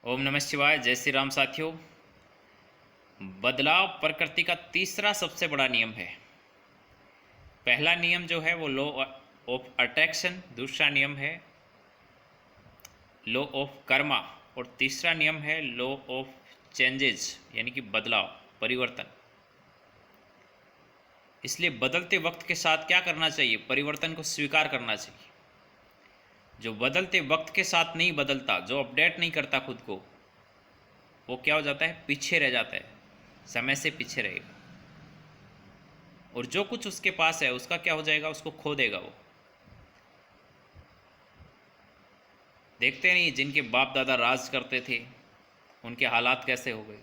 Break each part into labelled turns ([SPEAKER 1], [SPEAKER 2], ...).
[SPEAKER 1] ओम नमः शिवाय। जय श्री राम साथियों। बदलाव प्रकृति का तीसरा सबसे बड़ा नियम है। पहला नियम जो है वो लॉ ऑफ अट्रैक्शन, दूसरा नियम है लॉ ऑफ कर्मा और तीसरा नियम है लॉ ऑफ चेंजेस, यानी कि बदलाव, परिवर्तन। इसलिए बदलते वक्त के साथ क्या करना चाहिए? परिवर्तन को स्वीकार करना चाहिए। जो बदलते वक्त के साथ नहीं बदलता, जो अपडेट नहीं करता खुद को, वो क्या हो जाता है? पीछे रह जाता है, समय से पीछे रहेगा। और जो कुछ उसके पास है उसका क्या हो जाएगा? उसको खो देगा वो। देखते नहीं जिनके बाप दादा राज करते थे उनके हालात कैसे हो गए?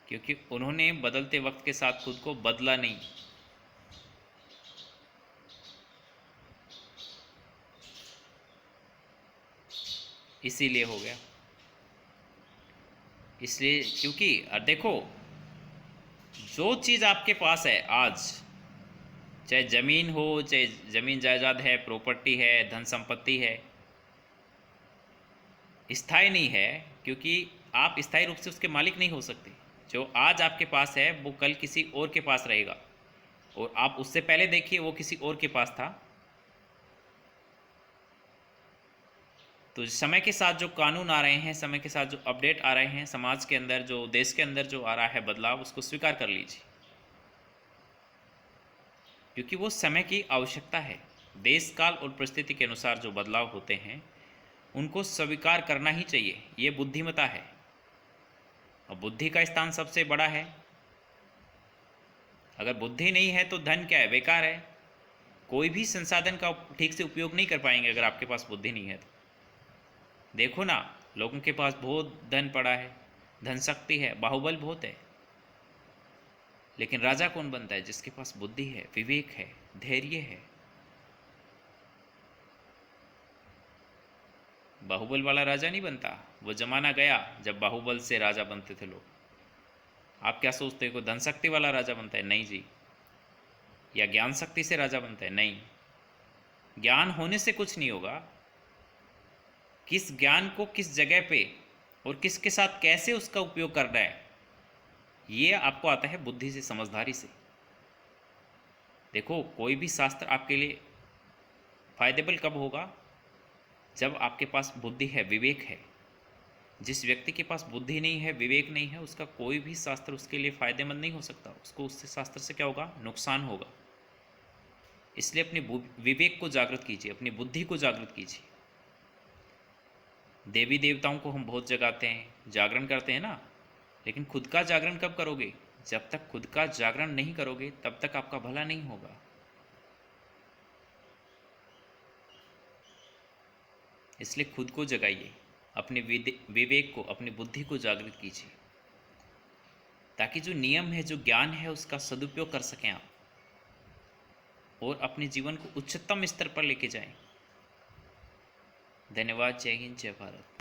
[SPEAKER 1] क्योंकि उन्होंने बदलते वक्त के साथ खुद को बदला नहीं। इसीलिए हो गया। इसलिए क्योंकि देखो, जो चीज़ आपके पास है आज, चाहे ज़मीन हो, चाहे ज़मीन जायदाद है, प्रॉपर्टी है, धन संपत्ति है, स्थायी नहीं है। क्योंकि आप स्थायी रूप से उसके मालिक नहीं हो सकते। जो आज आपके पास है वो कल किसी और के पास रहेगा, और आप उससे पहले देखिए वो किसी और के पास था। तो समय के साथ जो कानून आ रहे हैं, समय के साथ जो अपडेट आ रहे हैं, समाज के अंदर जो, देश के अंदर जो आ रहा है बदलाव, उसको स्वीकार कर लीजिए। क्योंकि वो समय की आवश्यकता है। देश काल और परिस्थिति के अनुसार जो बदलाव होते हैं उनको स्वीकार करना ही चाहिए। ये बुद्धिमता है। और बुद्धि का स्थान सबसे बड़ा है। अगर बुद्धि नहीं है तो धन क्या है? बेकार है। कोई भी संसाधन का ठीक से उपयोग नहीं कर पाएंगे अगर आपके पास बुद्धि नहीं है तो। देखो ना, लोगों के पास बहुत धन पड़ा है, धन शक्ति है, बाहुबल बहुत है, लेकिन राजा कौन बनता है? जिसके पास बुद्धि है, विवेक है, धैर्य है। बाहुबल वाला राजा नहीं बनता। वो जमाना गया जब बाहुबल से राजा बनते थे लोग। आप क्या सोचते हो? धन शक्ति वाला राजा बनता है? नहीं जी। या ज्ञान शक्ति से राजा बनता है? नहीं। ज्ञान होने से कुछ नहीं होगा। किस ज्ञान को किस जगह पे और किसके साथ कैसे उसका उपयोग करना है, ये आपको आता है बुद्धि से, समझदारी से। देखो, कोई भी शास्त्र आपके लिए फायदेबल कब होगा? जब आपके पास बुद्धि है, विवेक है। जिस व्यक्ति के पास बुद्धि नहीं है, विवेक नहीं है, उसका कोई भी शास्त्र उसके लिए फायदेमंद नहीं हो सकता। उसको उससे शास्त्र से क्या होगा? नुकसान होगा। इसलिए अपने विवेक को जागृत कीजिए, अपनी बुद्धि को जागृत कीजिए। देवी देवताओं को हम बहुत जगाते हैं, जागरण करते हैं ना, लेकिन खुद का जागरण कब करोगे? जब तक खुद का जागरण नहीं करोगे तब तक आपका भला नहीं होगा। इसलिए खुद को जगाइए, अपने विवेक को, अपनी बुद्धि को जागृत कीजिए, ताकि जो नियम है, जो ज्ञान है, उसका सदुपयोग कर सकें आप और अपने जीवन को उच्चतम स्तर पर लेके जाएं। धन्यवाद। जय हिंद, जय भारत।